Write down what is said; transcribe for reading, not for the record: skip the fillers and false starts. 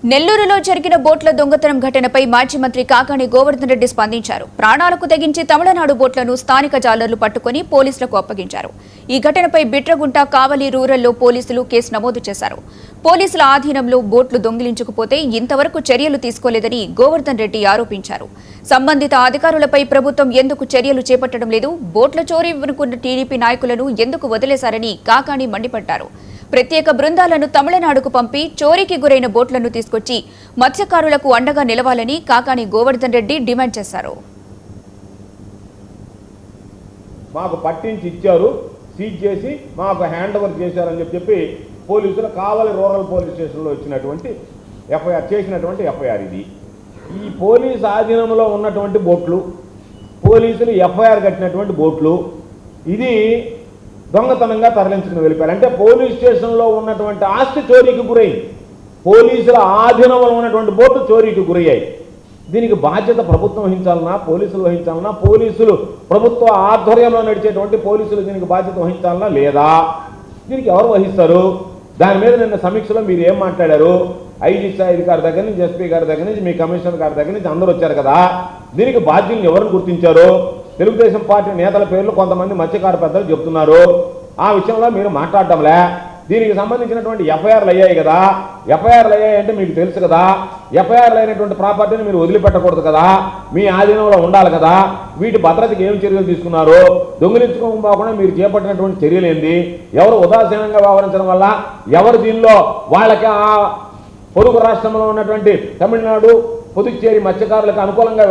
నెల్లూరులో జరిగిన బోట్ల దొంగతనం ఘటనపై మాజీ మంత్రి కాకాణి గోవర్ధన్ రెడ్డి స్పందించారు. ప్రాణాలకు తెగించి తమిళనాడు బోట్లను స్థానిక జాలర్లు పట్టుకుని పోలీసులకు అప్పగించారు. ఈ ఘటనపై బిట్రగుంట కావలి రూరల్లో పోలీసులు కేసు నమోదు చేశారు. పోలీసుల ఆధీనంలో బోట్లు దొంగిలించకపోతే ఇంతవరకు చర్యలు తీసుకోలేదని గోవర్ధన్ రెడ్డి ఆరోపించారు. సంబంధిత అధికారులపై ప్రభుత్వం ఎందుకు చర్యలు చేపట్టడం లేదు, బోట్ల చోరీ వెనుకున్న టీడీపీ నాయకులను ఎందుకు వదిలేశారని కాకాణి మండిపడ్డారు. ప్రత్యేక బృందాలను తమిళనాడుకు పంపి చోరీకి గురైన బోట్లను తీసుకొచ్చి మత్స్యకారులకు అండగా నిలవాలని కాకాణి గోవర్ధన్ రెడ్డి డిమాండ్ చేశారు. మాకు పట్టించి ఇచ్చారు, సీజ్ చేసి మాకు హ్యాండ్ ఓవర్ చేశారని చెప్పి పోలీసులు కావలి రూరల్ పోలీస్ స్టేషన్లో వచ్చినటువంటి ఎఫ్ఐఆర్ ఇది. ఈ పోలీస్ ఆధీనంలో ఉన్నటువంటి బోట్లు, పోలీసులు ఎఫ్ఐఆర్ కట్టినటువంటి బోట్లు, ఇది దొంగతనంగా తరలించుకుని వెళ్ళిపోయారు. అంటే పోలీస్ స్టేషన్లో ఉన్నటువంటి ఆస్తి చోరీకి గురైంది, పోలీసుల ఆధీనంలో ఉన్నటువంటి బోట్లు చోరీకి గురయ్యాయి. దీనికి బాధ్యత ప్రభుత్వం వహించాలన్నా, పోలీసులు వహించాలన్నా, పోలీసులు ప్రభుత్వ ఆధ్వర్యంలో నడిచేటువంటి పోలీసులు దీనికి బాధ్యత వహించాలన్నా లేదా, దీనికి ఎవరు వహిస్తారు? దాని మీద నిన్న సమీక్షలో మీరు ఏం మాట్లాడారు? ఐజీ స్థాయి అధికారి దగ్గర నుంచి, ఎస్పీ గారి దగ్గర నుంచి, మీ కమిషనర్ గారి దగ్గర నుంచి అందరూ వచ్చారు కదా. దీనికి బాధ్యులను ఎవరిని గుర్తించారు? తెలుగుదేశం పార్టీ నేతల పేర్లు కొంతమంది మత్స్యకార పెద్దలు చెప్తున్నారు. ఆ విషయంలో మీరు మాట్లాడటంలే. దీనికి సంబంధించినటువంటి ఎఫ్ఐఆర్లు అయ్యాయి కదా. ఎఫ్ఐఆర్లు అయ్యాయంటే మీకు తెలుసు కదా. ఎఫ్ఐఆర్లు అయినటువంటి ప్రాపర్టీని మీరు వదిలిపెట్టకూడదు కదా, మీ ఆధీనంలో ఉండాలి కదా. వీటి భద్రతకి ఏం చర్యలు తీసుకున్నారు? దొంగిలించుకోకుండా మీరు చేపట్టినటువంటి చర్యలు ఏంది? ఎవరు ఉదాసీనంగా వ్యవహరించడం వల్ల ఎవరు దీనిలో వాళ్ళకి ఆ పొరుగు రాష్ట్రంలో ఉన్నటువంటి తమిళనాడు, పుదుచ్చేరి మత్స్యకారులకు అనుకూలంగా